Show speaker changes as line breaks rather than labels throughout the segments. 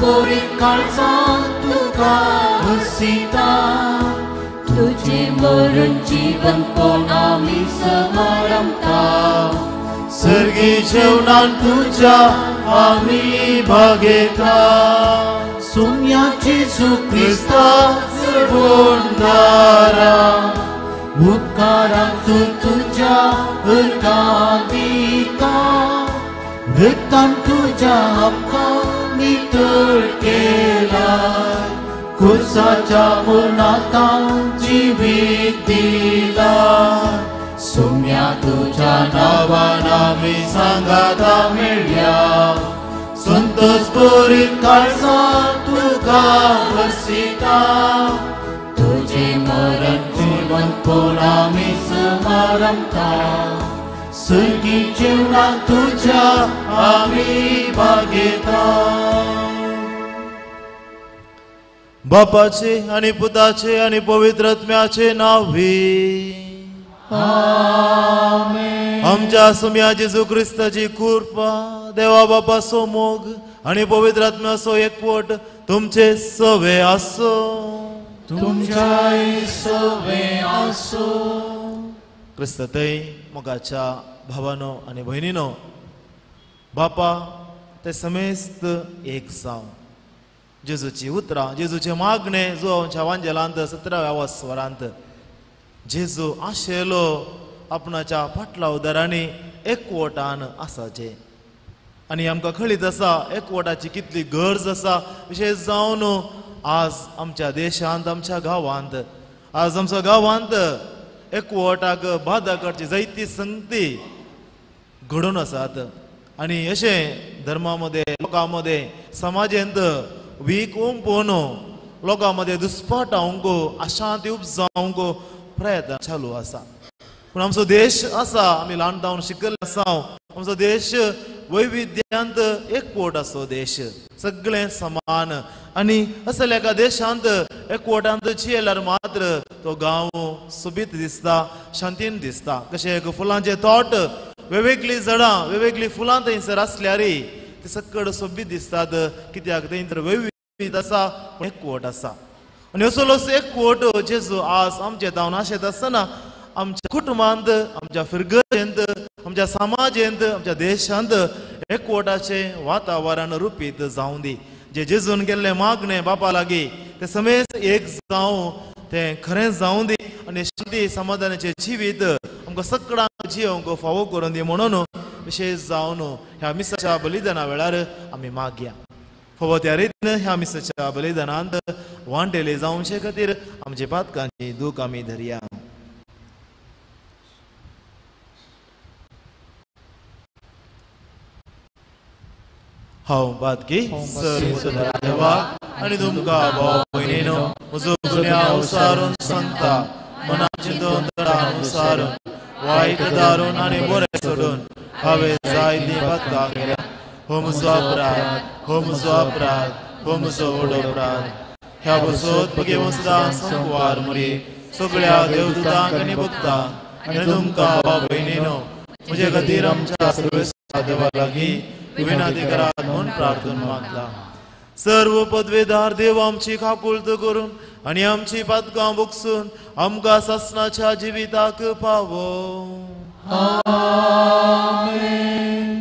स्फुरीत काळजात तुका हसिता तुझे मरण जीवन कोण आम्ही समारंभता सर्गी जेवणान तुझ्या आम्ही भागेता सोम्याची सुख्रिस्ता सोडणारा उपकाराक तुझ्या हरकादिका रक्तान तुझ्या हक्काक नितळ केला कुर्साच्या मुनातान जीवित दिला सोम्या तुझ्या नावान आमी सांगाता मेळ्या संतोष स्फुरीत काळजात तुका हसिता तुझे मरण जीवन कोण आमी समारंभता सर्गी जेवणाक तुझ्या आमी भागेता
बापाचे आणि पुताचे आणि पवित्र आत्म्याचे नावे
आमेन
आमच्या सोम्या जेजू ख्रिस्ताची कृपा देवा बापाचो मोग आणि पवित्र आत्म्याचो एकवट तुमचे सवे आसो
तुमच्याय सवे आसो
क्रिस्ततय मोगाच्या भावानो आणि भयणीनो बापा ते समेस्त एक जाव जेजूची उतरां जेजूचे मागणे जो आमच्या वांजेलांत 17व्या स्वरांत जेजू आशेलो आपणाच्या फाटला उदारांनी एकवटान आसाचे आणि आमकां कळीत आसा एकवटाची कितली गरज आसा विशेष जावन आज आमच्या देशांत आमच्या गांवांत आज आमच्या गांवांत एकवटाक बाधा करची जायती संगती घडून आसात आणि अशें धर्मामध्ये लोकांमध्ये समाजांत वीक उमपून लोकांमध्ये दुस्पाट हावंक अशांती उपजावंक प्रयत्न चालू आसा पूण आमचो देश आसा आमी ल्हानपणांत शिकले आसा आमचो देश वैविध्यांत एकवट आसो देश सगळे समान आणि असल्या एका देशांत एकवटांत चियेल्यार मात्र तो गांव सोबीत दिसता शांतीन दिसता कशें एक फुलांचे तोट वेगवेगळी झाडां वेगवेगळी फुलां थंयसर आसल्यार ते सकड सोबीत दिसतात कित्याक थंय वैविध्य आसा एकवट आसा आणि असोच एकवट जेजू आज आमचे तावन आशेत आसतना आमच्या कुटुंबांत आमच्या फिरगेंत आमच्या समाजांत आमच्या देशांत एकवटाचे वातावरण रुपीत जावं दी जे जेजून केल्ले मागणे बापा लागीं ते समेस्त एक जावं ते खरें जावं दी आनी शांती समाधानाचे जिवीत आमकां सगळ्यांक जियोंक फावो करून दी म्हणून विशेष जावन ह्या मिसाच्या बलिदाना वेळार आमी मागया फावो त्या रितीन ह्या मिसाच्या बलिदानांत वांटेले जावचे खातीर आमचे पातकांची दूख आमी धरया हांव बातकी सर्वोत्तम देवा आनी तुमकां भाव भयणीनो म्हजो गुन्यांव उसारून सांगता मनाची दोंतरां उसारून वायट दारून आनी बरें सोडून हांवें जायतीं पातकां केल्या हो म्हजो अपराध हो म्हजो अपराध हो म्हजो व्हड अपराध ह्या बसोत घेवन सदां संकवार मरी सगळ्या देवदूतांक आनी भक्तांक आनी तुमकां भाव भयणीनो म्हजे खातीर आमच्या सर्वेश्वर देवा लागीं विनंती करात म्हणून प्रार्थना मागता सर्व पदवेदार देव आमची खाकुळत करून आणि आमची पातकां बुकसून आमकां ससनाच्या जिविताक पावो
आमेन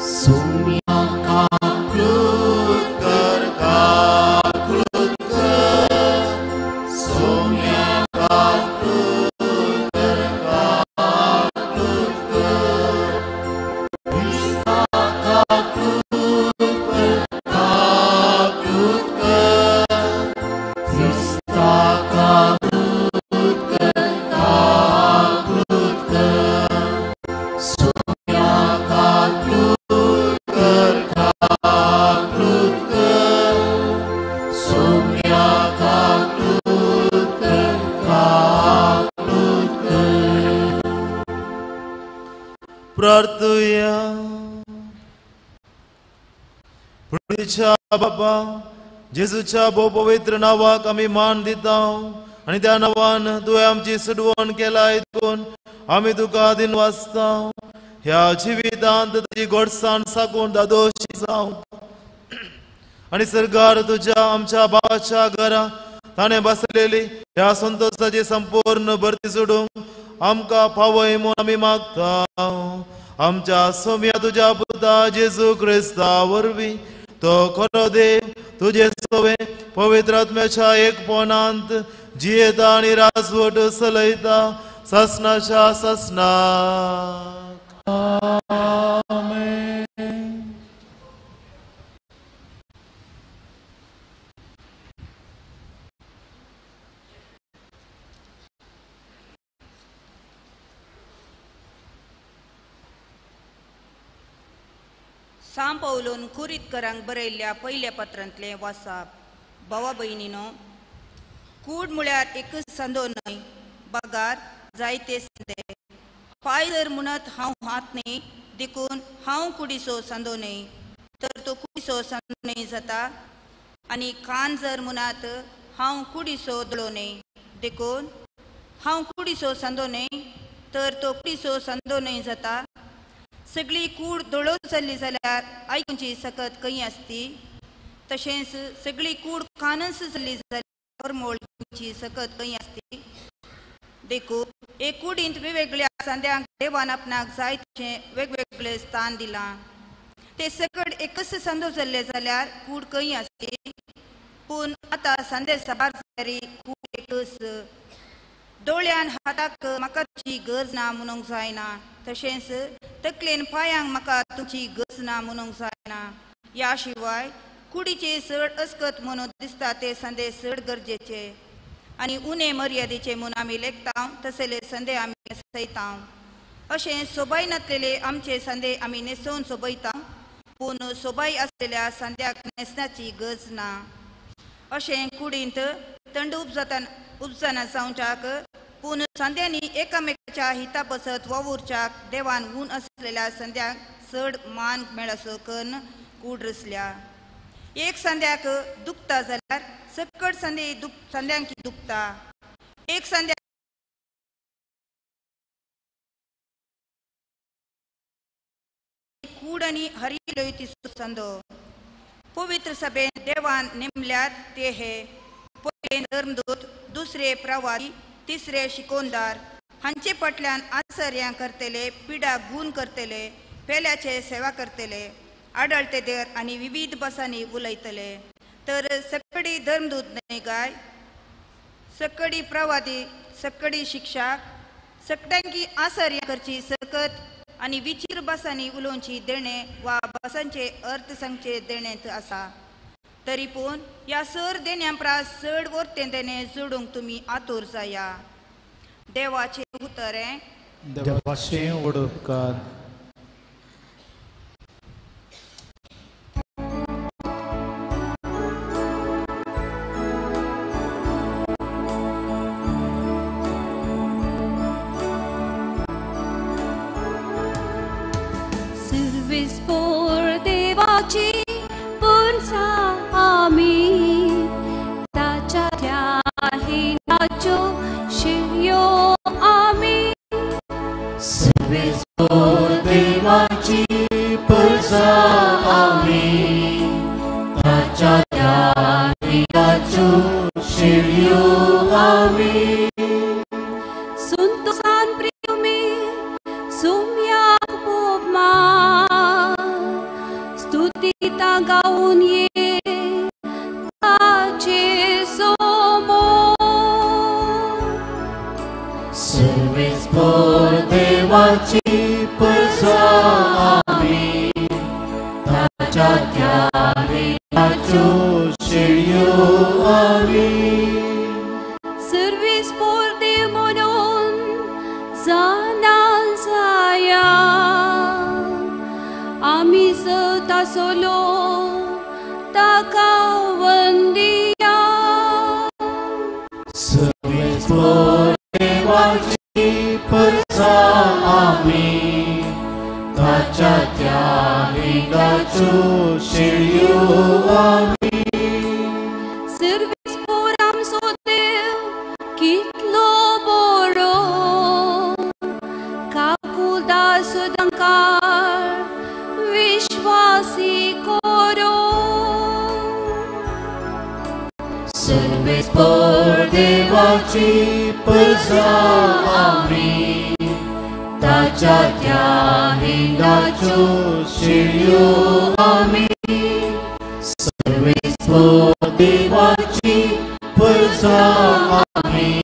सोम्या काकृत कर काकृत कर सोम्या
प्रार्थूया बाबा जेजूच्या भोव पवित्र नावाक आमी मान दिता आणि त्या नावान तुवें आमची सडवण केला ऐकून आमी तुका दिन वाचता ह्या जिवितांत तुजी गोडसाण साकून दादोशी जावं आणि सरकार तुझ्या आमच्या भावाच्या घरा ताणें बसलेली ह्या संतोषाची संपूर्ण भरती सोडूंक आमकां फावय म्हूण आमी मागता आमच्या सोम्या तुझ्या पुता जेजू क्रिस्ता वरवीं तो खरो देव तुझे सोवे पवित्र आत्म्याच्या एकपणांत जियेता आनी राजवट चलयता ससनाच्या ससनाक
आमेन.
साम पौलोन कुरितकरांक बरयल्ल्या पयल्या पत्रांतले वाचप. भावा भयणीनो, कूड म्हळ्यार एकच संदो न्हय, बगार जायते संदे. पाय जर म्हणत हांव हात न्हय देखून हांव कुडीसो संदो न्हय तर तो कुडीसो संदो न्हय जाता. आनी कान जर म्हणत हांव कुडीसो दोळो न्हय देखून हांव कुडीसो संदो न्हय तर तो कुडीसो संदो न्हय जाता. सगळी कूड दोळो चल्ली जाल्यार आयकूंची सकत खंय आसती. तशेंच सगळी कूड कानस चल्ली जाल्यार मोळची सकत खंय आसती. देखून एक कुडींत वेगवेगळ्या सांद्यांक देवान आपणाक जाय तशें वेगवेगळे स्थान दिलां. ते सकट एकच संदो चल्ले जाल्यार कूड खंय आसती. पूण आतां सांदे साबार जाल्यार कूड एकच. दोळ्यान हाताक म्हाका तुजी गरज ना म्हणूंक जायना. तशेंच तकलेन पांयांक म्हाका तुजी गरज ना म्हणूंक जायना. ह्या शिवाय कुडीचे चड अस्कत म्हणून दिसता ते संदे चड गरजेचे आनी उणे मर्यादेचे म्हूण आमी लेखता तसले संदे आमी नेसयता. अशें सोबाय नासलेले आमचे संदे आमी न्हेसोवन सोबयता पूण सोबाय आसलेल्या संद्याक न्हेसण्याची गरज ना. अशें कुडींत थंड उपजना जावच्याक पूण संद्यांनी एकामेकाच्या हिता बसत वावुरच्याक देवान ऊन आसलेल्या संद्याक चड मान मेळसो करून कूड रचल्या. एक संद्याक दुखता जाल्यार सकट संद्यांक दुखता. एक संद्याक कूड आनी हरिलोय तिसरो संदो. पवित्र सभेन देवान नेमल्यात ते हे पयले धर्मदूत, दुसरे प्रवादी, तिसरे शिकोंदार. हांचे फाटल्यान आसर्यां करतले, पिडा गुण करतले, पेल्याचे सेवा करतले, आडळतेदेर आनी विविध भासांनी उलयतले. तर सकडी धर्मदूत न्हय गाय, सकडी प्रवादी, सकडी शिक्षक, सकड्यांकी आसर्यां करची सकत आनी विचिर भासांनी उलोवची देणे वा भासांचे अर्थ सांगचे देणेंत आसा. तरी पूण ह्या सर देण्यां प्रास चड वर्तें देणे जोडूंक तुमी आतूर जाया. देवाचे उतरें.
देवाचे व्हड उपकार.
सर्विस्पोर देवाची पुरसा आमी ताच्या त्या हिनाच्यो शिर्यो आमी.
सर्विस्पोर देवाची पुरसा आमी ताच्या त्या हिनाच्यो शिर्यो आमी.
संतोषान प्रेमी सोम्याक पोवमा स्तुतीता गाऊन ये ताचे सोमो.
सर्विस्पोर देवाची पुरसा आमी ताच्या त्या हिनाच्यो शिर्यो आमी.
सर्विस्पोर देव म्हणून जाना जाया आमी तासोलो ताका वंदिया.
सर्विस्पोर देवाची पुरसा आमी ताच्या त्या हिनाच्यो शिर्यो आमी.
सर्विस्पोर आमचो देव कितलो बरो
सर्वेस्पर देवाची परसा आमी ताच्या त्या हिंगाच्यो शेळयो आमी सर्वेस्पर देवाची परसा आमी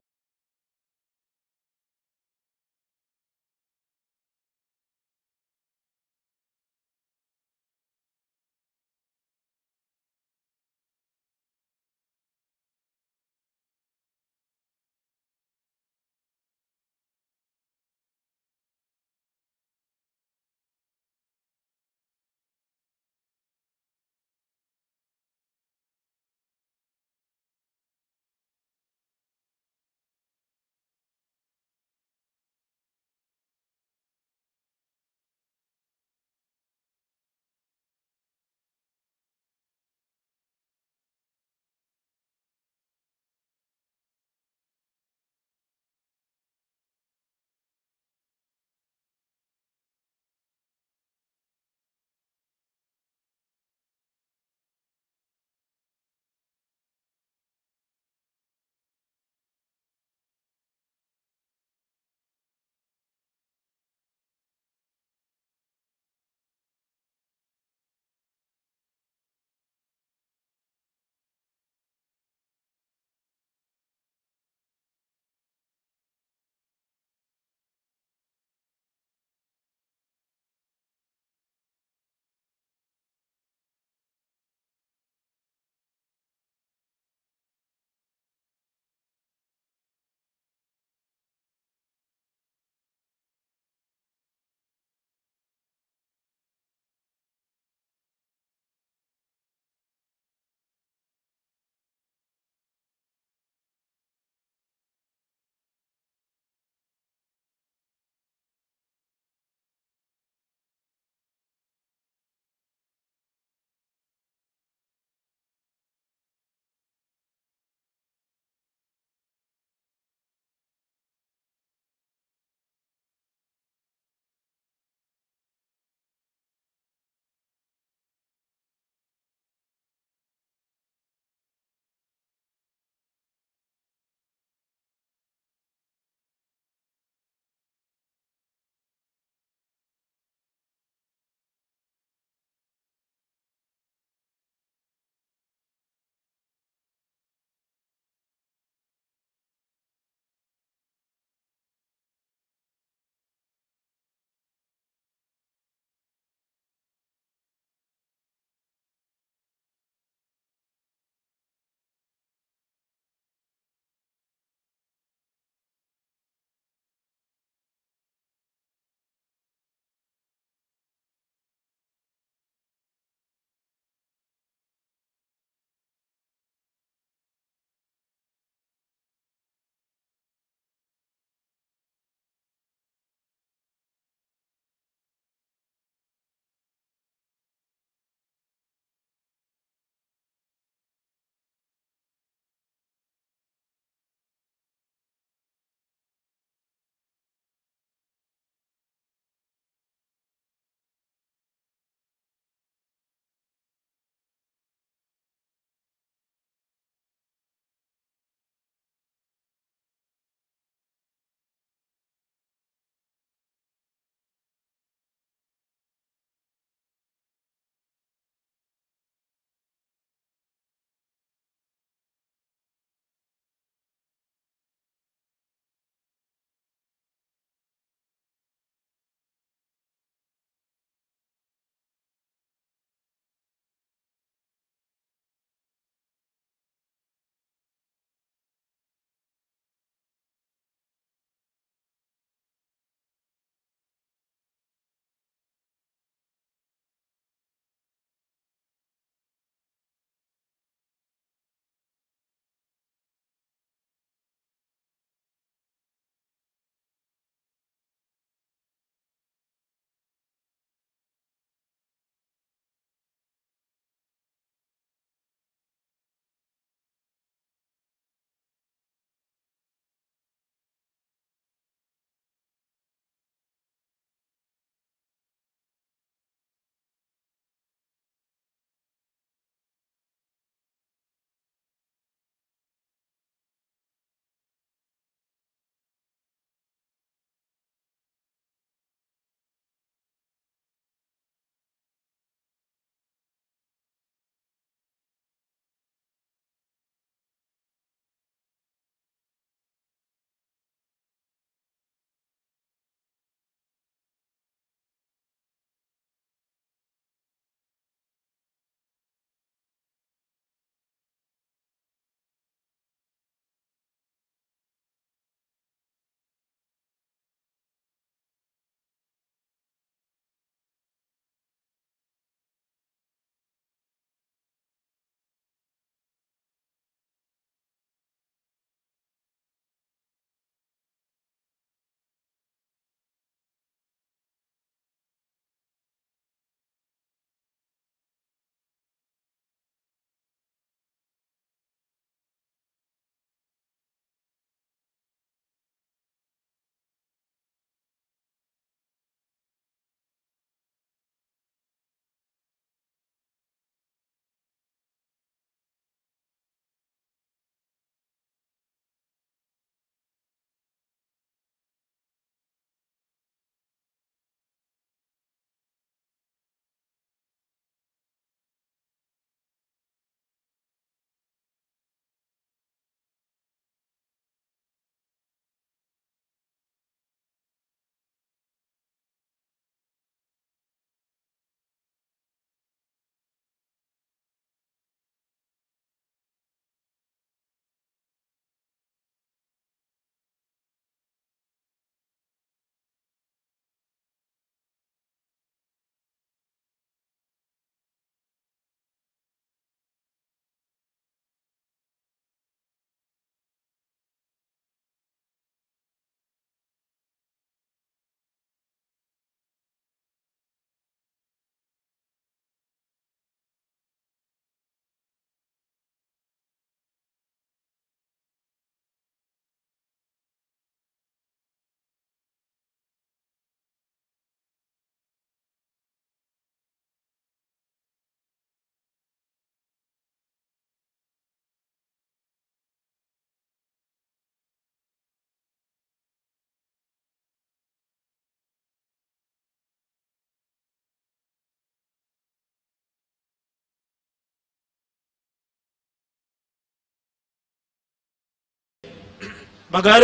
बघार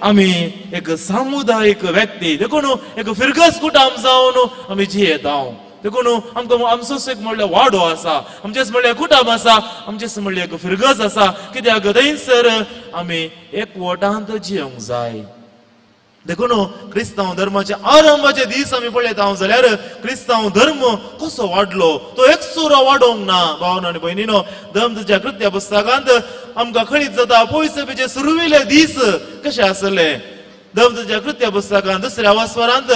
आम्ही एक सामुदायिक व्यक्ती देखून एक फिरगस कुटुंब जावन आम्ही जियेत हांव देखून आमकां आमचोच एक म्हणल्यार वाडो आसा आमचेच म्हणल्यार कुटुंब आसा आमचेच म्हणल्यार एक फिरगस आसा कित्याक थंयसर आमी एकवटांत जियोंक जाय देखून क्रिस्तांव धर्माचे आरंभाचे दीस आमी पळयत हांव जाल्यार क्रिस्तांव धर्म कसो वाडलो तो एकसुरो वाडोवंक ना भावनो आनी भयणीनो धर्मच्या कृत्या पुस्तकांत आमकां कळीत जाता पयसपेचे सुरविले दीस कशे आसले धर्मच्या कृत्या पुस्तकांत दुसऱ्या वास्वरांत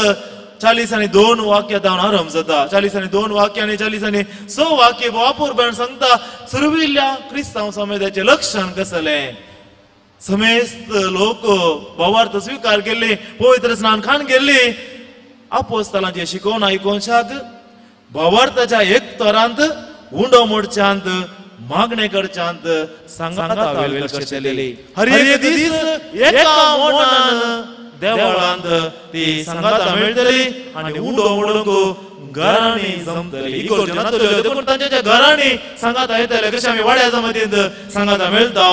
40 आनी 2 वाक्यांत आरंभ जाता 40 आनी 2 वाक्य आनी 40 आनी 6 वाक्य वापुरपण सांगता सुरविल्ल्या क्रिस्तांव समुदायाचे लक्षण कसलें समेस्त लोक भावार्थ स्वीकार केले पवित्र स्नान खाण केले आपोस्तलांचे शिकोवन आयकोनशाक भावार्थाच्या एक तरांत उंडो मोडच्यांत मागणे करच्यांत सांगाता वेल करचेले हर एक दीस एका मोडान देवळांत ती सांगाता मेळटली आनी उंडो मोडूंक घरांनी जमतली इगोर्जनांतल्यो देखून तांच्या घरांनी सांगाता येतले कशे आमी वाड्या जमातींत सांगाता मेळटा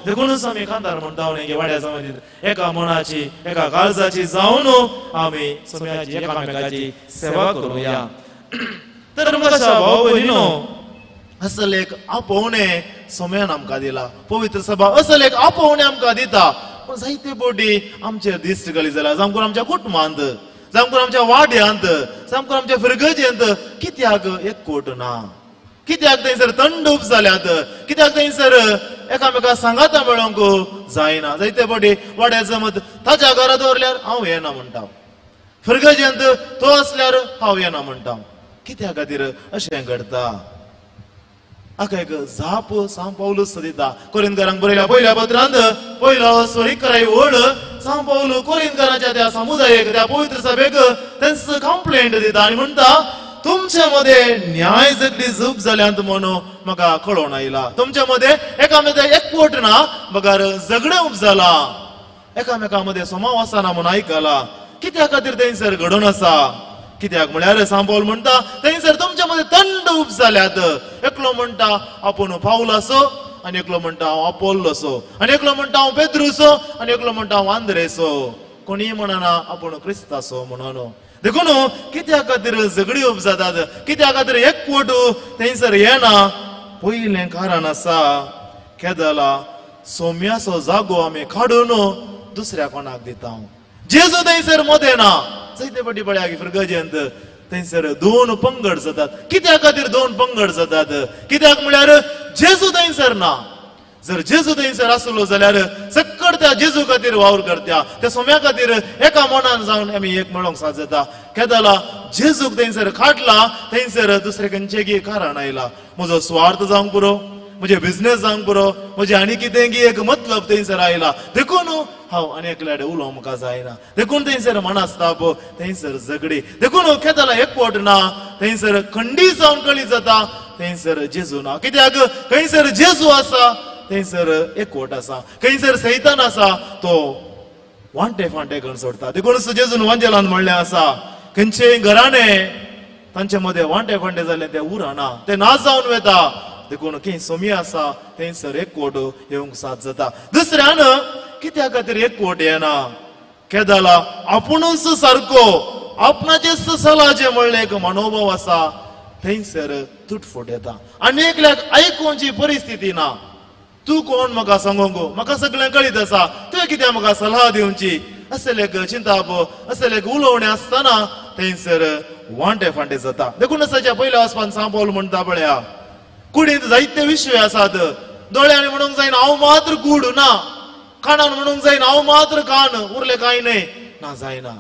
देखूनच आमी कांतार म्हणटा वाड्या जमातींत एका मनाची एका काळजाची जावन आमी सगळ्याची एकामेकाची सेवा करूया तर म्हाका भाव भयणीनो असल एक आपोवणे सोम्यान आमकां दिला पवित्र सभा असल एक आपोवणे आमकां दिता पण जायते बोटी आमचेर दिश्ट घाली जाल्यार जावं आमच्या कुटुंबांत जावं आमच्या वाड्यांत जावं आमच्या फिरगजेंत कित्याक एकवट ना कित्याक थंयसर थंड उप जाल्यात कित्याक थंयसर एकामेका सांगाता मेळोंक जायना जायते फावटी वाड्या जमत ताच्या घरा दवरल्यार हांव येना म्हणटा फिरगजेंत तो असल्यार हांव येना म्हणटा कित्या खातीर अशें घडता हाका एक जाप सांव पावलूस दिता कोरिंथकारांक बरयल्या पयल्या पत्रांत पयलो स्वरीक कराय ओळ सांव पावलो कोरिंथकारांच्या त्या समुदायाक त्या पवित्र सभेक तेंच कंप्लेंट दिता आनी म्हणटा तुमच्या मध्ये न्याय जगली झूप जाल्यांत म्हणून म्हाका कळोवन आयला तुमच्या मध्ये एकामेका एकवट ना बगार झगडे उप जाला एकामेका मध्ये सोमाव आसना म्हणून आयकला कित्या खातीर थंयसर घडोवन आसा कित्याक म्हळ्यार सांपवल म्हणटा थंयसर तुमच्या मध्ये थंड उप जाल्यात एकलो म्हणटा आपूण पावल असो आनी एकलो म्हणटा हांव आपोल्लो असो आनी एकलो म्हणटा हांव पेद्रूसो आनी एकलो म्हणटा हांव आंद्रेसो कोणी म्हणना आपूण क्रिस्तासो म्हणून देखून कित्या खातीर झगडी उप जातात कित्या खातीर एकवट थंयसर येना पयलें कारण आसा केदला सोम्याचो जागो आमी काडून दुसऱ्या कोणाक दिता जेजू थंयसर मदें ना जायते फावटी पळया फिरगजेंत थंयसर 2 पंगड जातात कित्या खातीर 2 पंगड जातात कित्याक म्हळ्यार जेजू थंयसर ना जर जेजू थंयसर आसलो जाल्यार सक्कड त्या जेजू खातीर वावर करत्या त्या सोम्या खातीर एका मनान जावन आमी एक मेळोंक साजता केदला जेजूक थंयसर काडला थंयसर दुसरे खंयचेय कारण आयला म्हजो स्वार्थ जावंक पुरो म्हजे बिझनेस जावंक पुरो म्हजे आनी कितें एक मतलब थंयसर आयला देखून हांव आनी एकल्या कडेन उलोवंक म्हाका जायना देखून थंयसर मनस्ताप थंयसर झगडी देखून केदला एकवट ना थंयसर खंडी जावन कळी जाता थंयसर जेजू ना कित्याक खंयसर जेजू आसा थंयसर एकवट आसा खंयसर सैतान आसा तो वांटे फांटे करून सोडता देखून जेजून वांजेलान म्हणलें आसा खंयचेय घराणे तांचे मदें वांटे फांटे जालें तें उरना तें नाश जावन वता देखून खंय सोमी आसा थंयसर एकवट येवंक साथ जाता दुसऱ्यान कित्या खातीर एकवट येना केदला आपुणूच सारको आपणाचेच सलाजे म्हणलें एक मनोभाव आसा थंयसर तुटफूट येता आनी एकल्याक आयकोवची परिस्थिती ना तू कोण म्हाका सांगूंक म्हाका सगळें कळीत आसा तुवें कित्याक म्हाका सल्हा दिवची असले एक चिंताप असले एक उलोवणें आसतना थंयसर वांटे फांटे जाता देखून ताच्या पयल्या वचपान सांपवल म्हणटा पळया कुडींत जायते विशय आसात दोळ्यांनी म्हणूंक जायना हांव मात्र कूड ना कानान म्हणूंक जायना हांव मात्र कान उरले कांय न्हय ना जायना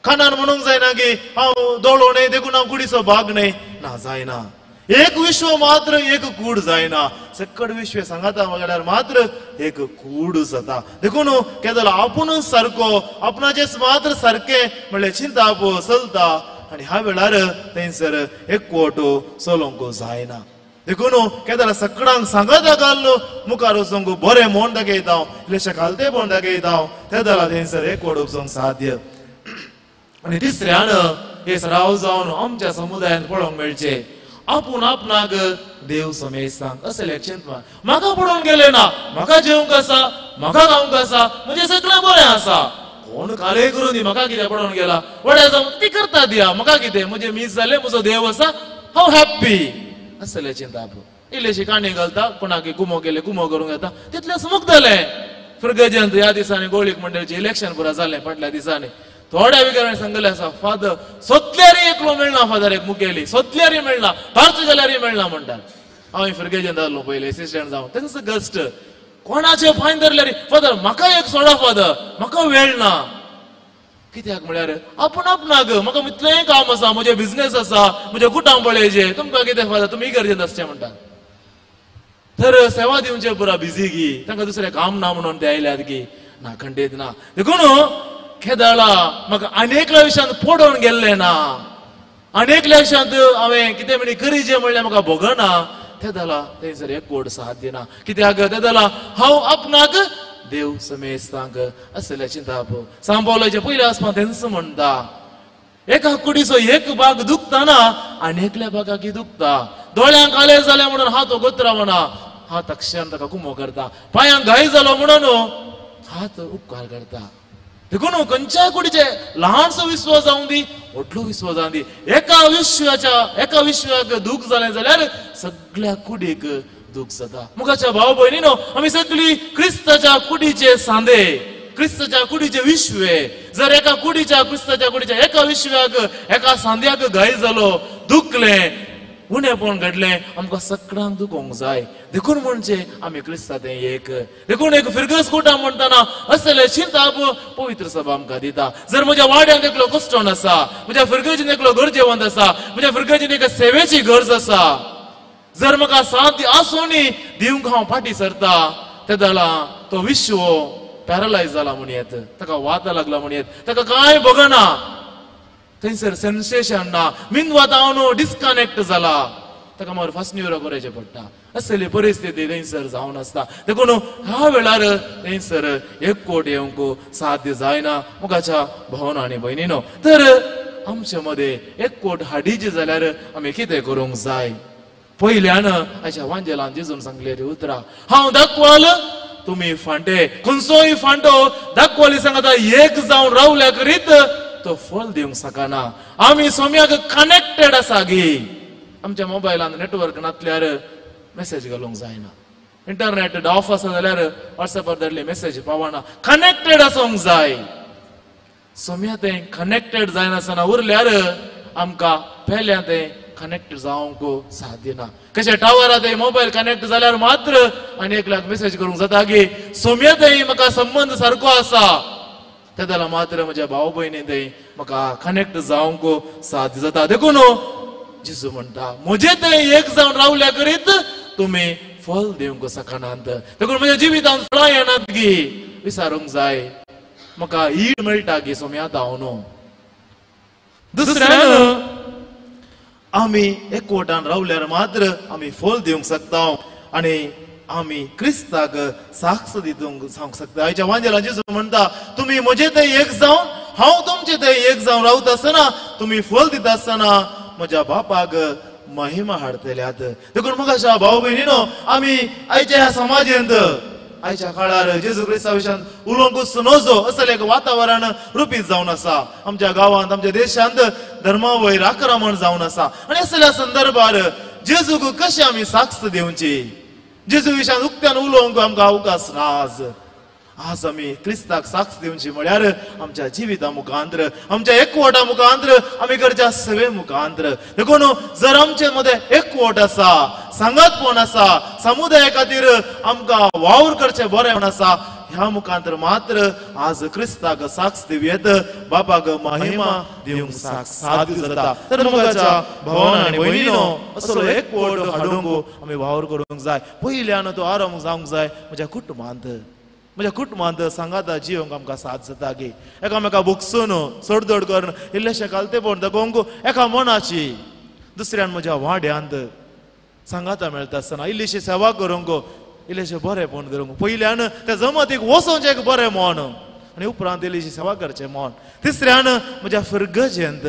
कानान म्हणूंक जायना की हांव दोळो न्हय देखून हांव कुडीचो भाग न्हय ना जायना एक विश्व मात्र एक कूड जायना सक्कड विश्व सांगाता म्हळ्यार मात्र एक कूड जाता देखून केदला आपुणूच सारको आपणाचेच मात्र सारके म्हणल्यार चिंताप चलता आनी ह्या वेळार थंयसर एकवट चलोवंक जायना देखून केदला सगळ्यांक सांगता घाल्लो मुखार वचूंक बरें म्हूण दाखयता इल्लेशे घालते म्हूण दाखयता केदला थंयसर एकवट वचूंक साध्य आनी तिसऱ्यान हे सराव जावन आमच्या समुदायान पळोवंक मेळचे आपूण आपणाक देव समेत सांग असे लक्षांत म्हाका पडून गेले ना म्हाका जेवंक आसा म्हाका खावंक आसा म्हणजे सगळें बरें आसा कोण काले करून दी म्हाका कितें पडून गेला वड्या जावन ती करता दिया म्हाका कितें म्हणजे मीस जाले म्हजो देव आसा हांव हॅप्पी असले चिंता इल्लेशी काणी घालता कोणाक गुमो केले गुमो करूंक येता तितलें मुक्त जालें फ्रगजंत ह्या दिसांनी गोळीक मंडळीचें इलेक्शन पुरा जालें फाटल्या दिसांनी थोड्या विकारांनी सांगले आसा फादर सोदल्यारी एकलो मेळना फादर एक मुखेली सोदल्यारी मेळना फारच जाल्यारी मेळना म्हणटात हांव फ्रगजंत जालो पयलीं असिस्टंट जावन तेंच गस्ट कोणाचे फायन धरल्यारी फादर म्हाका एक सोडा फादर म्हाका वेळ ना कित्याक म्हळ्यार आपूण आपणाक म्हाका इतलें काम आसा म्हजे बिझनेस आसा म्हजे कुटांबळेचे तुमकां कितें फादर तुमी गरजेन आसचें म्हणटात तर सेवा दिवचे पुरा बिझी गी तांकां दुसरें काम ना म्हणून ते आयल्यात की ना खंडीत ना देखून खेदाळा म्हाका अनेकल्या विशयांत पडोवन गेल्ले ना अनेकल्या विशयांत हांवें कितें म्हणी करीचें म्हणलें म्हाका भोगना ते जाला थंयसर एक कोड साथ दिना कित्याक ते जाला हांव आपणाक देव समेत सांग असले चिंता सांबाळचे पयले आसपाव तेंच म्हणटा एका कुडीचो एक भाग दुखता ना अनेकल्या भागाक दुखता दोळ्यांक आले जाले म्हणून हात ओगत रावना हात अक्षरान ताका कुमो करता पांयांक घाई जालो म्हणून हात उपकार करता देखून खंयच्याय कुडीचे ल्हानसो विश्वास जावं दी व्हडलो विश्वास जावं दी एका विश्वाक दूख जालें जाल्यार सगळ्या कुडीक दूख जाता मुखाच्या भाव भयणीनो आमी सगळी क्रिस्ताच्या कुडीचे सांदे क्रिस्ताच्या कुडीचे विश्वे जर एका कुडीच्या क्रिस्ताच्या कुडीच्या एका विश्वाक एका सांद्याक घाई जालो दुखलें उणेपण घडलें आमकां सगळ्यांक दुखोवंक जाय देखून म्हणजे आमी क्रिस्तांत एक देखून एक फिरगस कोटा म्हणटाना असले चिंताप पवित्र सभा आमकां दिता जर म्हज्या वाड्यान एकलो कश्टण आसा म्हज्या फिरगजीन एकलो गरजेवंत आसा म्हज्या फिरगजीन एक सेवेची गरज आसा जर म्हाका साथ आसोनी दिवंक हांव फाटी सरता ते जाला तो विश्व पॅरलायज जाला म्हण येत ताका वाता लागला म्हण येत ताका कांय बगना थंयसर सेन्सेशन ना मिनवातावन डिस्कनेक्ट जाला ताका मागीर फास्ट न्यूरो करचें पडटा असली परिस्थिती थंयसर जावन आसता देखून ह्या वेळार थंयसर एक कोट येवंक साध्य जायना मुखाच्या भावना आनी भयणीनो तर आमचे मदें एक कोट हाडिची जाल्यार आमी कितें करूंक जाय पयल्यान हाच्या वांजेलान जेजून सांगलेली उतरां हांव दाखवाल तुम्ही फांटे खंयचोय फांटो दाखवाली सांगता एक जावन रावल्या करीत तो फळ दिवंक शकना आमी सोम्याक कनेक्टेड आसा गी आमच्या मोबायलान नेटवर्क नासल्यार मेसेज घालूंक जायना इंटरनेट ऑफ आसा जाल्यार व्हॉट्सएपार धाडली मेसेज पावना कनेक्टेड आसूंक जाय सोम्या तें कनेक्टेड जायनासतना उरल्यार आमकां पयल्या तें कनेक्ट जावंक साध्य ना कशें टावरार ते मोबायल कनेक्ट जाल्यार मात्र आनी एकल्याक मेसेज करूंक जाता की सोम्या थंय म्हाका संबंध सारको आसा ते जाल्यार मात्र म्हज्या भाव भयणी थंय म्हाका कनेक्ट जावंक साध्य जाता देखून जेजू म्हणटा म्हजे थंय एक जावन रावल्या करीत तुमी फळ दिवंक शकनात देखून म्हज्या जिवितांत फळां येनात गी विचारूंक जाय म्हाका ईड मेळटा की सोम्या धांवन दुसऱ्यान आमी एकवटान रावल्यार मात्र आमी फळ दिवंक शकता आनी आमी क्रिस्ताक साक्ष दिवंक सांगूंक शकता हाच्या वांजेलान जेजू म्हणटा तुमी म्हजे थंय एक जावन हांव तुमचे थंय एक जावन रावता आसतना तुमी फळ दिता आसतना म्हज्या बापाक महिमा हाडटल्यात देखून म्हाका भाव भयणीनो आमी आयच्या ह्या समाजांत आयच्या काळार जेजू क्रिस्ता विशयान उलोवंकूच नजो असलें एक वातावरण रुपीत जावन आसा आमच्या गांवांत आमच्या देशांत धर्मावयर आक्रमण जावन आसा आनी असल्या संदर्भार जेजूक कशें आमी साक्ष दिवची जेजू विशयान उक्त्यान उलोवंक आमकां अवकाश ना आज आमी क्रिस्ताक साक्ष दिवची म्हळ्यार आमच्या जिविता मुखांतर आमच्या एकवटा मुखांतर आमी करच्या सेवे मुखांतर देखून जर आमचे मदें एकवट आसा सांगातपण आसा समुदाया खातीर आमकां वावर करचें बरें म्हण आसा ह्या मुखांतर मात्र आज क्रिस्ताक साक्ष दिवयेत बापाक महिमा दिवंक साध्य जाता तर मुखाच्या भावांनो आनी भयणीनो असलो एकवट हाडूंक आमी वावर करूंक जाय पयल्यान तो आराम जावंक जाय म्हज्या कुटुंबांत सांगाता जिवंक आमकां साथ जाता की एकामेका बुकसून सोडदोड करून इल्लेशें कालतेपण दाखोवंक एका मनाची दुसऱ्यान म्हज्या वाड्यांत सांगाता मेळटा आसतना इल्लीशी सेवा करूंक इल्लेशें बरेंपण करूंक पयल्यान त्या जमतीक वचोवचें एक बरें मन आनी उपरांत इल्लीशी सेवा करचें मन तिसऱ्यान म्हज्या फिरगजेंत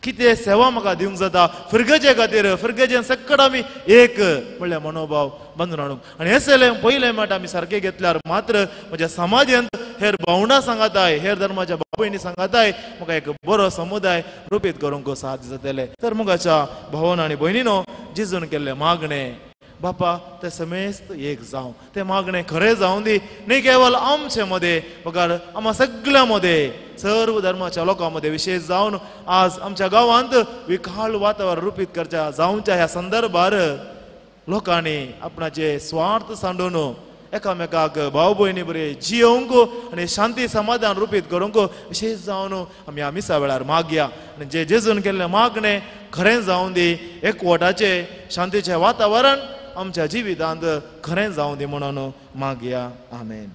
कितें सेवा म्हाका दिवंक जाता फुरगेचे खातीर फुरगेचे सकट आमी एक म्हणल्यार मनोभाव बांदून हाडूंक आनी हे सगळे पयले माट आमी सारके घेतल्यार मात्र म्हज्या समाजांत हेर भावंडा सांगाताय हेर धर्माच्या भाव भयणी सांगाताय म्हाका एक बरो समुदाय रुपीत करूंक साथ जातले तर मुगाच्या भावान आनी भयणीनो जेजून केल्ले मागणे बापा ते समेस्त एक जावं ते मागणे खरें जावं दी न्ही केवळ आमचे मध्ये बघा आम्हा सगळ्या मध्ये सर्व धर्माच्या लोकांमध्ये विशेष जावन आज आमच्या गावांत विखाळ वातावरण रुपीत करच्या जावच्या ह्या संदर्भार लोकांनी आपणाचे स्वार्थ सांडून एकामेकाक भाव भयणी बरे जियोंक आनी शांती समाधान रुपीत करूंक विशेष जावन आमी मिसा वेळार मागया आनी जे जेजून केल्ले मागणे खरें जावं दी एकवटाचे शांतीचे वातावरण आमच्या जिवितांत खरें जावं दी म्हणून मागया आमेन.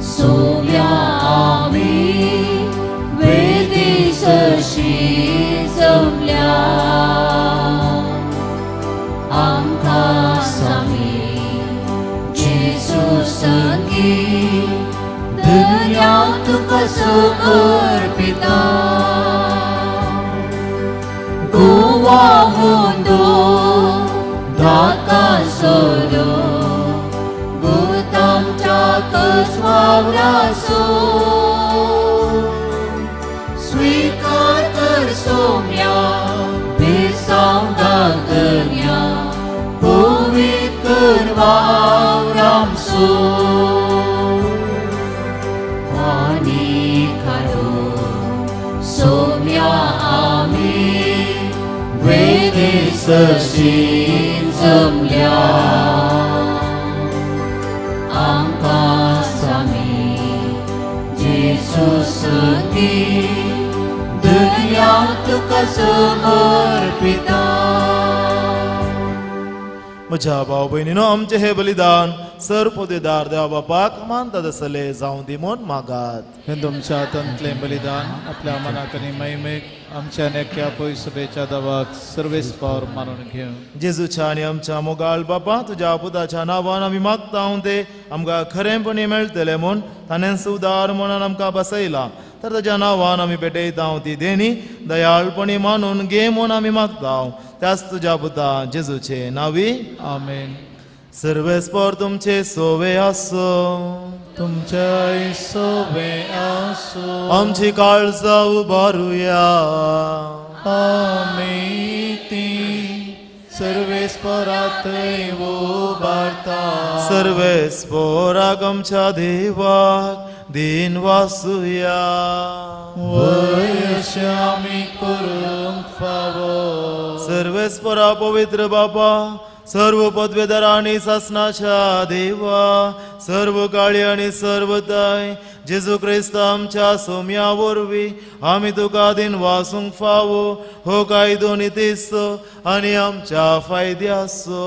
सोम्या आमी वेदेसशी जमल्या आमकां सामी जेजू संगी दर्या तुका समर्पिता गोवा मुंदो दाता सोलो स्वीकार कर सोम्या बेसावधान्या पवित्र वावरामसो आनी काडो सोम्या आमी वेदेसशी जमल्या आमकां सामी जेजू संगी दर्या तुका समर्पिता.
म्हज्या भाव भयणीनो आमचे हे बलिदान सर पोदेदार देवा बापाक मानता दसले जावं दी म्हूण मागात.
हे तुमच्या हातांतले बलिदान आपल्या मनाक आनी मैमेक आमच्या नेक्या पयसुबेच्या दावाक सर्वेस पावर मानून घेऊ.
जेजूच्या आनी आमच्या मोगाळ बापा तुज्या पुताच्या नांवान आमी मागता ते आमकां खरेंपणी मेळटले म्हूण ताणें सुदार म्हणून आमकां बसयला तर ताच्या नांवान आमी पेटयता ती देणी दयाळपणी मानून घे म्हूण आमी मागता त्याच तुज्या पुता जेजूचे नावी
आमेन.
सर्वेस्पर तुमचे सोवे आसो
तुमच्या सोवे आसो
आमची काळजा उबारुया
आमी ती सर्वेस्परात उबारता
सर्वेस्पराक आमच्या देवाक दिन वासुया
वयशे आमी करूंक फावो.
सर्वेस्परा पवित्र बापा सर्व पदवेदार आणि शासनाच्या देवा सर्व काळी आणि सर्वताय जेजू क्रिस्त आमच्या सोम्या वरवी आमी तुका दिन वासूंक फावो हो कायदो नितीस आणि आमच्या फायद्याचो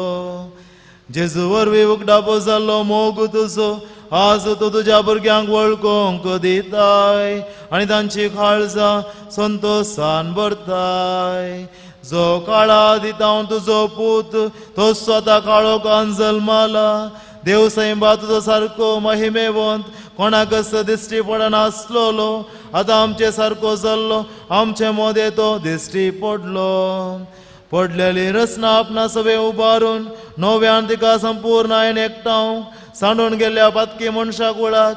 जेजू वरवी उगडापो जाल्लो मोग तुजो आज तो तुझ्या भुरग्यांक वळखूंक दिताय आणि तांची काळजा संतोषान भरताय. जो काळा दिता तुजो पूत तो स्वता काळो कान जल्माला देव सैंबा तुजो सारको महिमेवंत कोणाकच दिश्टी पडनासलोलो आतां आमचे सारको जाल्लो आमचे मोदे तो दिश्टी पडलो. पडलेली रचना आपणा सवे उबारून नव्यान तिका संपूर्ण एकठांवंक सांडून गेल्ल्या पातकी मनशाक वळात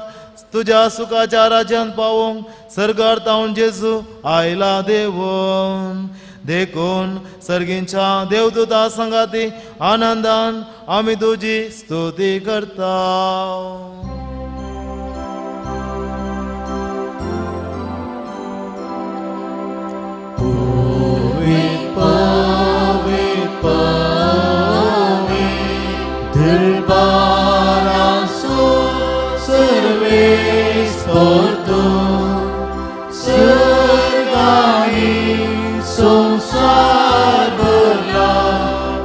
तुझ्या सुखाच्या राज्यांत पावोंक सर्गार्थावन जेजू आयला देवून देखून सर्गींच्या देवदूता संगाती आनंदान आमी तुजी स्तुती करता.
संसार भरला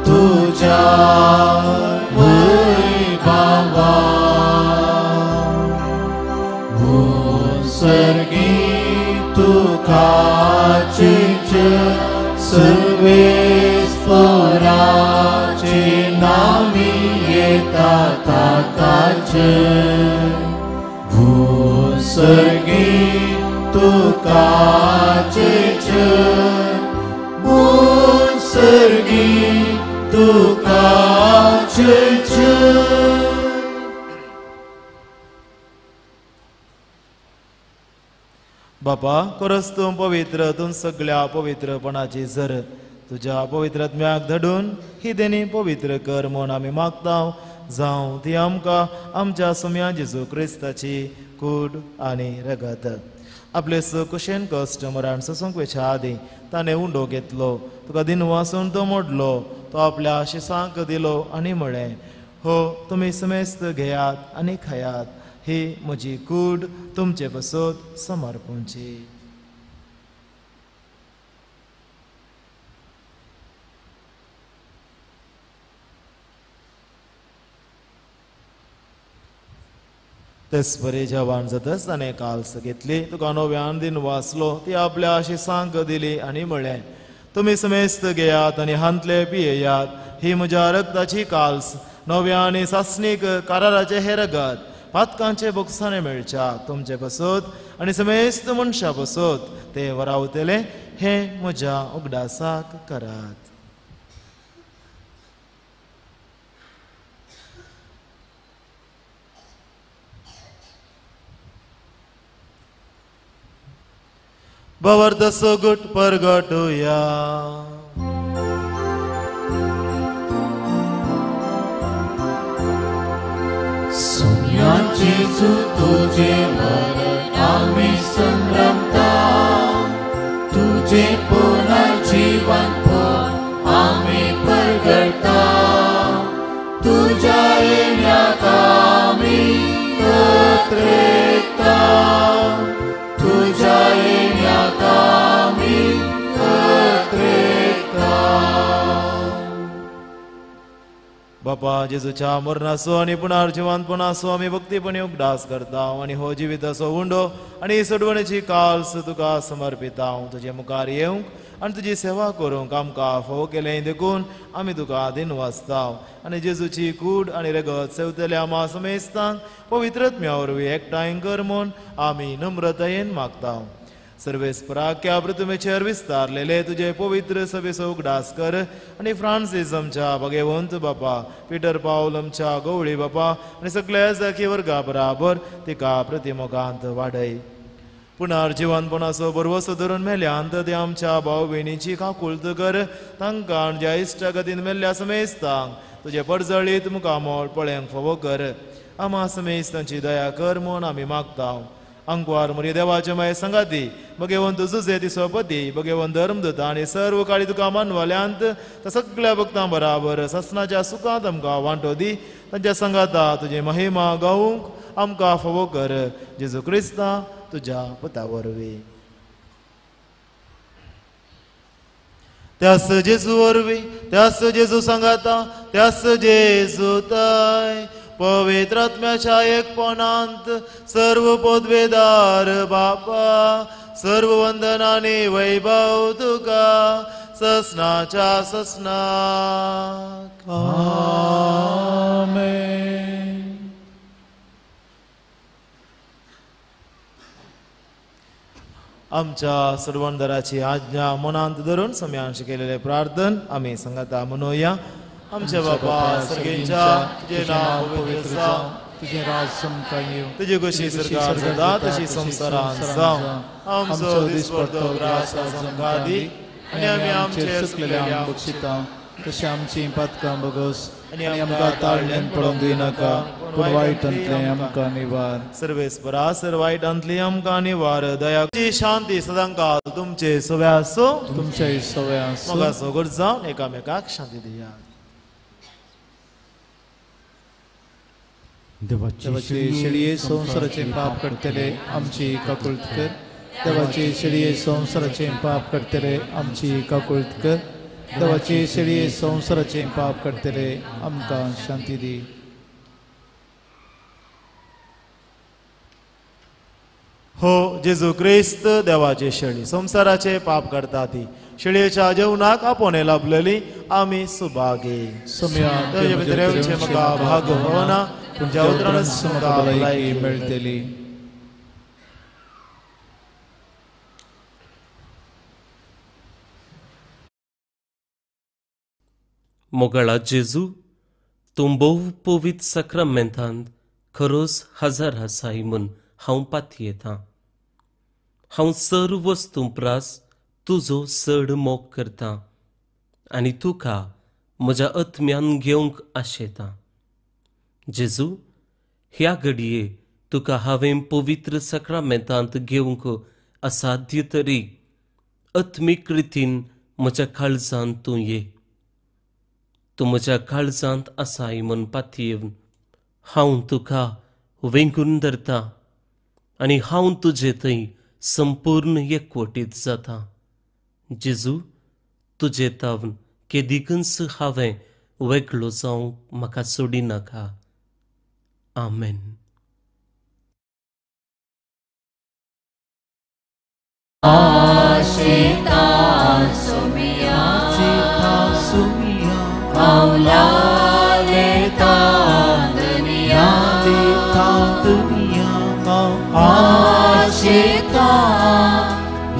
तुझ्या वैभवान
सर्वेस्पराचे नामी येता ताकाचे भूसर्गी तुकाचे भूसर्गी तुकाचे
बापा खरंच तूं पवित्र तूं सगळ्या पवित्रपणाची झर तुझ्या पवित्रात्म्याक धडून ही देणी पवित्र कर म्हूण आमी मागता जावं ती आमकां आमच्या सुम्या जेजू क्रिस्ताची कूड आनी रगत आपले कुशेन कश्ट मरण ससूंक आदी ताणें उंडो घेतलो तुका दिन वासून तो मोडलो तो आपल्या शिसांक दिलो आनी म्हळें हो तुमी समेस्त घेयात आनी खायात ही म्हजी कूड तुमचे बसत समर्पणची तेच बरे जेवण जातच ताणें काल्स घेतली तुका नव्यान दिन वाचलो ती आपल्या शिसांक दिली आनी म्हळें तुमी समेस्त घेयात आनी हांतले पियेयात ही म्हज्या रक्ताची काल्स नव्या आनी सासणीक काराराचे हे रगत पातकांचे बोगसाणे मेळच्या तुमचे बसत आनी समेस्त मनशां बसत ते वरावतले हे म्हज्या उगडासाक करात बवर्दसो गुट परगटुया
जेजू तुझे मरण आम्ही संभ्रमता तुझे पुनर्जीवन पण आम्ही परगटता तुझ्या येण्याक आम्ही कत्रेता तुझ्या येण्याक आम्ही कत्रेता
बापा जेजूच्या मरणाचो आनी पुनर्जीवनपणाचो आमी भक्तीपणे उगडास करता आनी हो जिविताचो उंडो आनी सोडवणेची काल्स तुका समर्पिता तुजे मुखार येवंक आनी तुजी सेवा करूंक आमकां फोव केलें देखून आमी तुका दिन वाचता आनी जेजूची कूड आनी रगत सेवतल्या आमा समेस्तांक पवित्रत्म्या वरवीं एकठांय कर म्हूण आमी नम्रतायेन मागता सर्वेस्पराक्या प्रथमेचेर विस्तारलेले तुझे पवित्र सभेचो उगडास कर आनी फ्रांसीस आमच्या भगवंत बापा पिटर पावल आमच्या गवळी बापा आनी सगळ्या जाकी वर्गा बराबर तिका प्रतिमोगांत वाडय पुनर्जीवनपणाचो बरवसो धरून मेल्यांत ते आमच्या भाव भयणीची काकुळत कर तांकां ज्या इश्टागतीन मेल्ल्या समेस्तांक तुजे पडजळीत मुखामोळ पळ्यांक फोवो कर आमा समेस्तांची दया कर म्हूण आमी मागता अंकवार मरी देवाचे माय संगाती भगवंत जुजे दिसोपती भगवंत धर्मदूत आनी सर्व काळी तुका मानवाल्यांत त्या सगळ्या भक्तां बराबर ससनाच्या सुखांत आमकां वांटो दी तांच्या संगाता तुजी महिमा गावूंक आमकां फोवो कर जेजू क्रिस्ता तुज्या पुता वरवीं त्यास जेजू वरवीं त्यास जेजू संगाता त्यास जेजू ताय पवित्र आत्म्याच्या एकपणांत सर्व पदवेदार बापा सर्व वंदनाने वैभव तुका ससनाच्या ससनाक
आमेन.
आमच्या सर्वंदराची आज्ञा मनांत धरून सम्यांश केलेले प्रार्थन आम्ही संगता मनोया आमच्या बापा सर्गेंच्या तुझे नाव पवित्र जावं
तुझे राज समकाय येवं
तुझी कशी सरकार सदा तशी संसारांत जावं आमचो दिसपडतो ग्रास आमकां दी आनी आमी आमचेर
चुकलेल्या बक्षिता तशी आमची पातकां बगस आनी आमकां ताळण्यान पडोवंक दिनाका पूण वायटांतलें आमकां निवार
सर्वेस्परा सर्वायटांतली आमकां निवार दयाची शांती सदांकाल तुमचे सव्या आसो
तुमच्या सवय आसूं
मोगाचो घट जावन एकामेकाक शांती दिया
देवाचे शेळये संसाराचे पाप करतले आमची काकुळत कर देवाचे शेळये संसाराचे पाप करतले आमची काकुळत कर देवाचे शेळये संसाराचे पाप करतले आमकां शांती दी
हो जेजू क्रिस्त देवाची शेळी संसाराचे पाप करता ती शेळयेच्या जेवणाक आपोने लाभलेली आमी सुभागी तेजे भितर येवचे म्हाका भाग होना तुमच्या उतरानच म्हाका भलायकी
मेळटली.
मोगळा जेजू तूं भोव पवित्र सक्रामेंतांत खरोच हजर आसाय म्हूण हांव पातयेतां. हांव सर्व वस्तू प्रास तुजो चड मोग करतां आनी तुका म्हज्या आत्म्यान घेवंक आशेतां. जेजू ह्या घडये तुका हांवें पवित्र सक्रामेंतांत घेवंक असाध्य तरी आत्मीक रितीन म्हज्या काळजांत तूं ये. तूं म्हज्या काळजांत आसाय म्हूण पातयेवन हांव तुका वेंगून धरतां आनी हांव तुजे थंय संपूर्ण एकवटीत जाता. जेजू तुजे तावन केदिकच हांवें वेगळो जावंक म्हाका सोडिनाका. आमेन.
आशेता सुमिया औला लेता दुनिया आशेता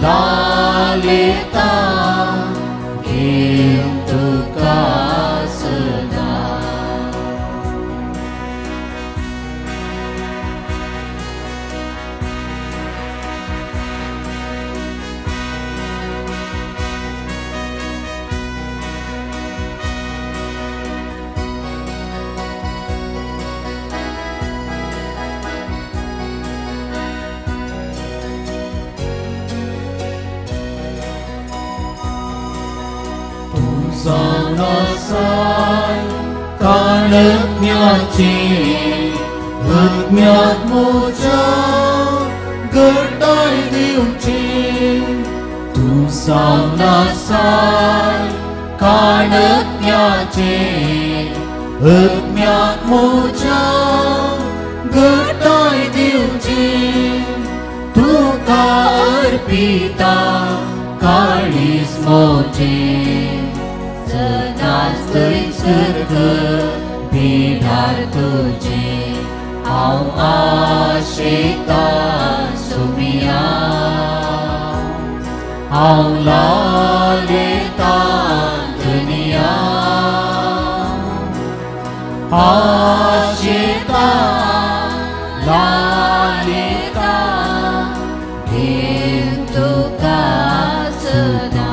लालेता घेऊन तुका सदा. Sanasai kanaknyaci hutmyak moja gertai diunci tu sanasai kanaknyaci hutmyak moja gertai diunci tu arpita kalis moji Sedastai surga bidar tuji Au asyita sumia Au lalita dunia Asyita lalita Itu kaseda.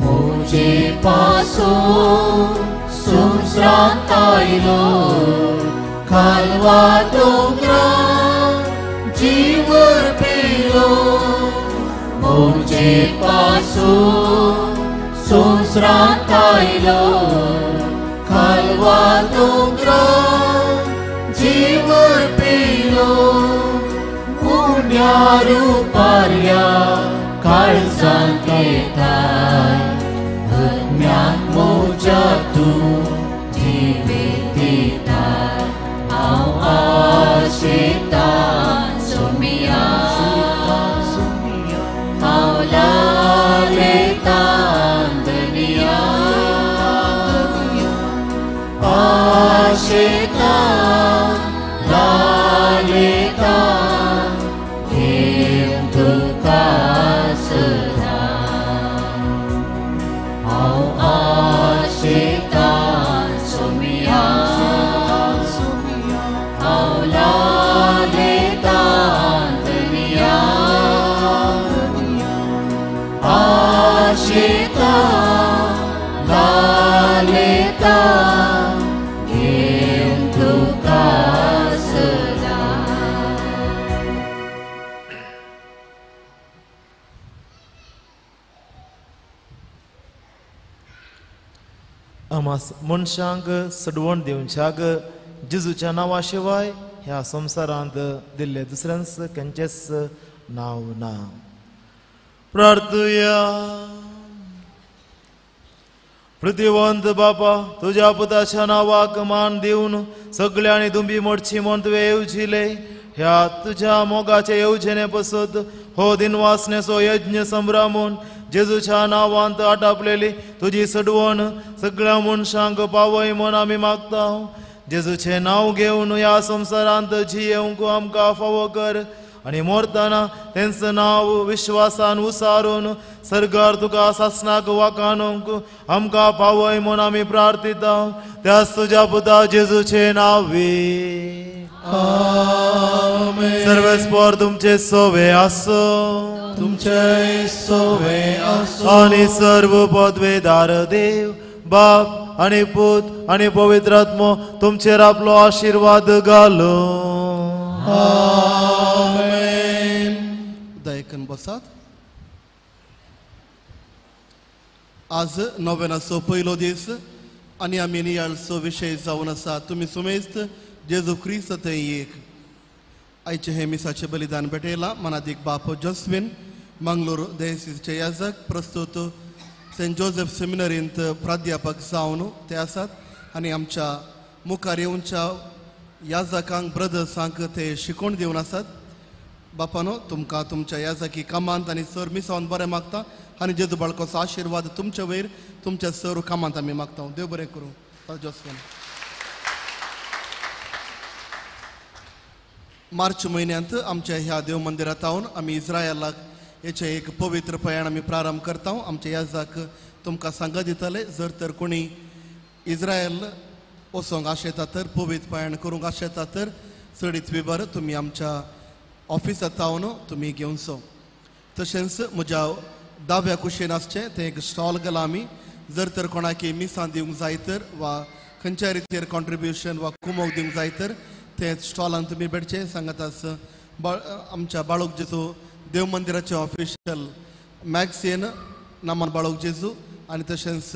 Moje paso sumsrantailo kalvadogra jiwar pilo Moje paso sumsrantailo kalvadogra jiwar pilo punyaru parya kalzan ketai hutmyak moja tu jivetita au asyita sumia au lalita dunia asyita lalita itu kaseda. Au asyita sumia au lalita dunia asyita lalita itu
मनशांक सडवण दिवच्याक जेजूच्या नांवा शिवाय ह्या संवसारांत दिल्ले दुसऱ्यांस खंयचेच नांव ना. प्रार्थुया. प्रतिवंत बापा, तुझ्या पुताच्या नावाक मान दिवन सगळ्यांनी दुंबी मोडची म्हण तुवें येवजिले. ह्या तुझ्या मोगाचे येवजणे पसत हो दिनवासनेचो यज्ञ संभ्रामून जेजूच्या नावांत आटापलेली तुझी सडवण सगळ्या मनशांक पावय म्हण आमी मागता. जेजूचे नांव घेवन ह्या संवसारांत जियेवंक आमकां फावो कर आनी मोरतना तेंचं नांव विश्वासान उसारून सर्गार तुका सासनाक वाकानूंक आमकां पावय म्हण आमी प्रार्थिता. त्याच तुज्या पुता जेजूचे नांवी.
आमेन.
सर्वेस्पर तुमचे सोवे आसो.
तुमचे सोवे आसो.
आणि सर्व पदवेदार देव बाप आणि पूत आणि पवित्र आत्मो तुमचेर आपलो आशीर्वाद घालो.
आमेन.
दयकन बसात. आज नोवेनाचो पयलो दीस आनी आमी नियाळचो विशय जावन आसा तुमी सुमेस्त जेजू क्रिस्त थंय एक. आयचे हे मिसाचे बलिदान भेटयलां. मनादीक बाप जोस्विन मंगळूर दयसिसचे याजक प्रस्तुत सेंट जोसेफ सेमिनरींत प्राध्यापक जावन ते आसात आनी आमच्या मुखार येवच्या याजकांक ब्रदर्सांक ते शिकोवण दिवन आसात. बापानो तुमकां तुमच्या याजकी कामांत आनी सर मिसावन बरें मागता आनी जेजू बाळकोचो आशिर्वाद तुमच्या वयर तुमच्या सर कामांत आमी मागता. देव बरें करूं. जोस्विन. मार्च म्हयन्यांत आमच्या ह्या देव मंदिरांत हांवन आमी इस्रायलाक हेचे एक पवित्र पयण आमी प्रारंभ करता. आमच्या याजाक तुमकां सांगा दिताले जर तर कोणी इस्रायल वचोंक आशेता तर पवित्र पयण करूंक आशेता तर चड इतवी बर तुमी आमच्या ऑफिसांत हांवन तुमी घेवचो. तशेंच म्हज्या दाव्या कुशीन आसचें तें एक स्टॉल घाला आमी. जर तर कोणाकी मिसां दिवंक जाय तर वा खंयच्या रितीर कॉन्ट्रिब्युशन वा कुमोक दिवंक जाय तर ते स्टॉलान तुमी भेटचे. सांगात आमच्या बाळूक जेजू देव मंदिराचे ऑफिशियल मॅगझीन नामान बाळूक जेजू आनी तशेंच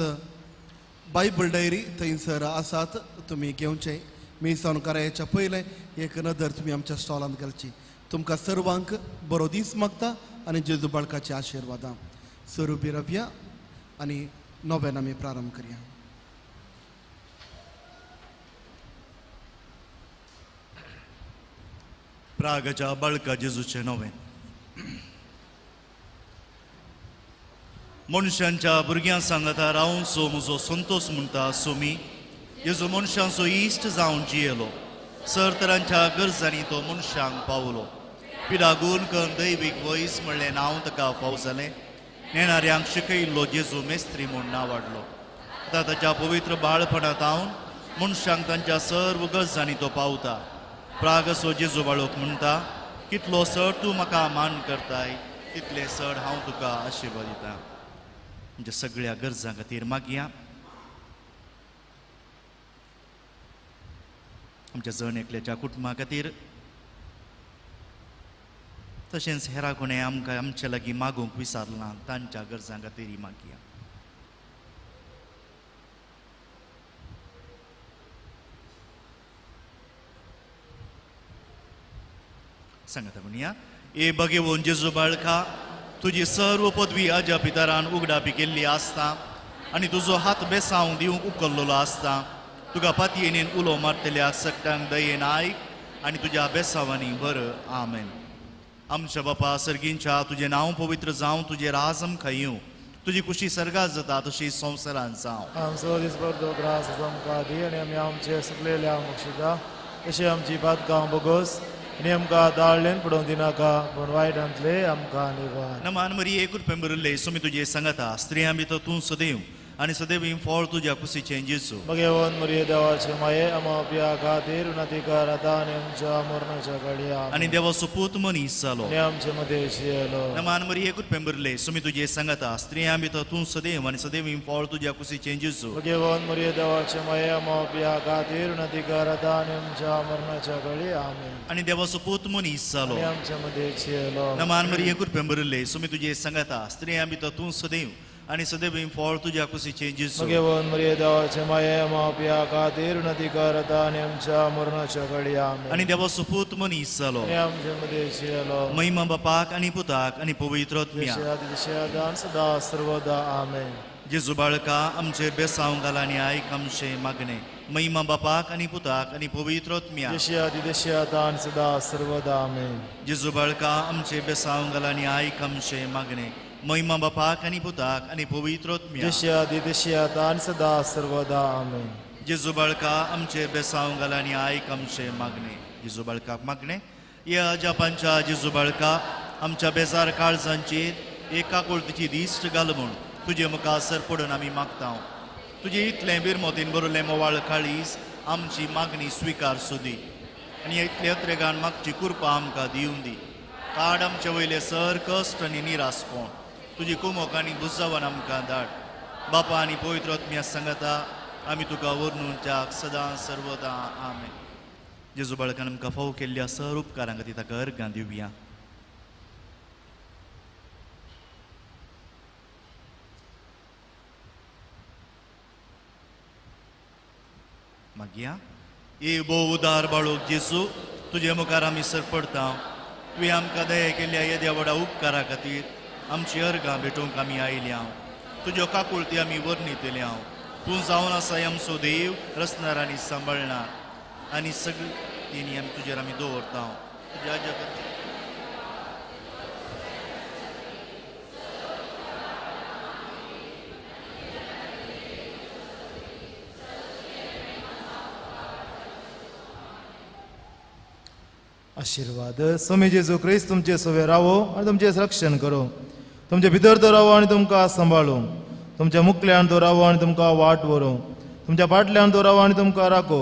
बायबल डायरी थंयसर आसात तुमी घेवचे. मिसावन करायच्या पयलें एक नदर तुमी आमच्या स्टॉलान घालची. तुमकां सर्वांक बरो दीस मागता आनी जेजू बाळकाची आशिर्वादां. स्वरुपी रवया आनी नोवेन आमी प्रारंभ करया.
प्रागाच्या बाळका जेजूचे नोवेन. मनशांच्या भुरग्यां सांगता रावून सो म्हजो संतोष म्हणटा सोमी जेजू मनशांचो इश्ट जावन जियेलो. सरतरांच्या गरजांनी तो मनशांक पावलो. पिडागून करून दैवीक वयस म्हणलें नांव ताका फाव जालें. नेणाऱ्यांक शिकयल्लो जेजू मेस्त्री म्हूण नांव वाडलो. आतां ताच्या पवित्र बाळपणांत हांव मनशांक तांच्या सर्व गरजांनी तो पावता. प्रागसो जेजू बाळोक म्हणटा कितलो चड तूं म्हाका मान करताय तितले चड हांव तुका आशिर्वाद दितां. म्हणजे सगळ्या गरजां खातीर मागया. आमच्या जण एकल्याच्या कुटुंबा खातीर तशेंच हेरा कोणें आमकां आमचे लागीं मागूंक विचारलां तांच्या गरजां खातीर मागया. सांगता म्हणया ए भगेवून जेजू बाळका तुजी सर्व पदवी आज्या पितरान उगडापी केल्ली आसता आनी तुजो हात बेसांव दिवंक उखल्लोलो आसता. तुका पातयेनीन उलो मारतल्या सक्तांक दयेन आयक आनी तुज्या बेसांवांनी बर. आमेन. आमच्या बापा सर्गींच्या तुजें नांव पवित्र जावं तुजें राज आमकां येवं. तुजी खुशी सर्गात जाता तशी संवसारांत जावं.
आमचो दिसभर ग्रास आमकां दी आनी आमी आमचे सुकलेल्या मुक्षिता तशें आमची पातकां बोगोस आनी आमकां दाळलेन पडोवंक दिनाका पूण वायटांतले आमकां निवार.
नमान मरी एकूच पेंबरले सोमी तुजे सांगता स्त्रियां भितर तूं सदैव आनी सदैव फळ तुज्या कुशीचें जेजू.
भगवान मरिये देवाचे माये आमोप्या खातीर उन्नतीकार आतां आनी आमच्या मरणाच्या घडयां
आनी देवाचो पूत मनीस जालो
आनी आमचे मदें जियेलो.
नमान मरी एकूच पेंबरले सोमी तुजे सांगता स्त्रियां भितर तूं सदैव आनी सदैव फळ तुज्या कुशीचें जेजू.
भगवान मरिये देवाचे माये आमोप्या खातीर उन्नतीकार आतां आनी आमच्या मरणाच्या घडयां आमेन.
आनी देवाचो पूत मनीस जालो
आनी आमचे मदें जियेलो.
नमान मरी एकूच पेंबरले सोमी तुजे सांगता स्त्रियां भितर तूं सदैव आनी सदैव फळ तुझ्या कुशीचे जेजू
मगेवन मरिये देवाचे माये मापिया खातीर विनंती करता आनी आमच्या मरणाच्या घडया आमेन.
आनी देवाचो पूत मनीस जालो
आनी आमचे मदेशी येलो
महिमा बापाक आनी पुताक आनी पवित्र आत्म्या
दिशा सदा सर्वदा आमेन.
जेजू बाळका आमचेर बेसांव घाल आनी आयक आमचे मागणे महिमा बापाक आनी पुताक आनी पवित्र आत्म्या
दिशा दान सदा सर्वदा आमेन.
जेजू बाळका आमचे बेसांव घाल आनी आयक आमचे मागणे महिमा बापाक आनी पुताक आनी पवित्र आत्म्या
दिशा दान सदा सर्वदा आमेन.
जेजू बाळका आमचे बेसांव घाल आनी आयक आमचे मागणे जेजू बाळकाक मागणे या जपांच्या जेजू बाळका आमच्या बेजार काळजांचेर एका कोळतीची दिश्ट घाल म्हूण तुजे मुखासर पडून आमी मागता. तुजे इतलें बिरमोतीन बरोवलें मोवाळ काळीज आमची मागणी स्विकार सुदी आनी इतले अत्रेगान मागची कृपा आमकां दिवून दी. काड आमचे वयले सर कश्ट आनी निरासपण तुजी कुमोक आनी बुजावन आमकां धाड. बापा आनी पवित्र आत्म्या सांगता आमी तुका वर्णून त्याग सदां सर्वदा आमेन. जेजू बाळकान आमकां फाव केल्ल्या सर उपकारां खातीर ताका अर्गां दिवया. मागया ये बो उदार बाळूक जेजू तुजे मुखार आमी सरपडटा. तुवें आमकां दया केल्ल्या येद्या व्हडा उपकारा खातीर आमची अर्गां भेटोवंक आमी आयल्या. तुज्यो काकुळटी आमी वर्णितल्या. तूं जावन आसा आमचो देव रचणार आनी सांबाळणार आनी सगळी तेणी आमी तुजेर आमी दवरता. तुज्या जगत
आशीर्वाद स्वामी जेजू क्रिस्त तुमचे सोबे रावो आनी तुमचे रक्षण करो. तुमचे भितर तो रावो आनी तुमकां सांबाळो. तुमच्या मुखल्यान तो रावो आनी तुमकां वाट व्हरो. तुमच्या फाटल्यान तो रावो आनी तुमकां राखो.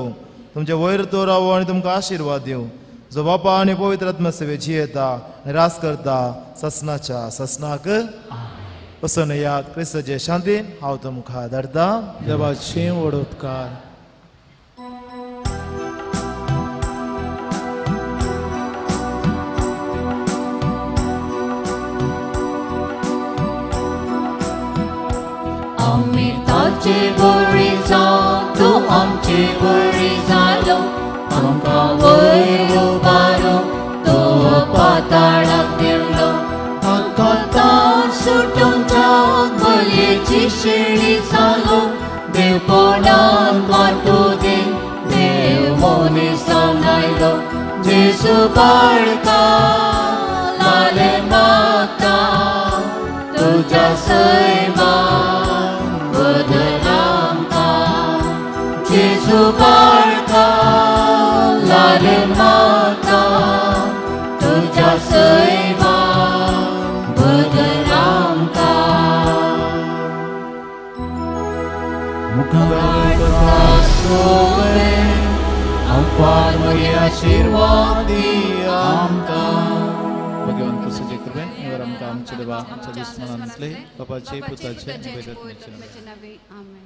तुमचे वयर तो रावो आनी तुमकां आशीर्वाद दिवं. जो बापा आनी पवित्र आत्म्या सेवेची येता आनी रास करता ससनाच्या ससनाक वसन याद क्रिस्ताचे शांतीन हांव तुमकां धाडटा. देवाची व्हड उपकार.
आमी ताचे बळी जावं तूं आमचे बळी जालो. आमकां वयर उबारो तो पाताळाक देवलो. आकांतां सुटून जावं बलयेची शेळी जालो. देवपणान वांटूं दे देव मनीसांक आयलो. जेजू बाळका लाले मागता तुज्या सैमाक जेजू बाळका लाले माता तुझ्या सैमा बदल आमकां. मुखार सोवे आमकां मगे आशीर्वाद दी आमकां.
भगवान कृष्णाचे कृपेन इवर आमकां आमचे देवा आमच्या दुश्मनांतले बापाचे पुताचे
आमेन.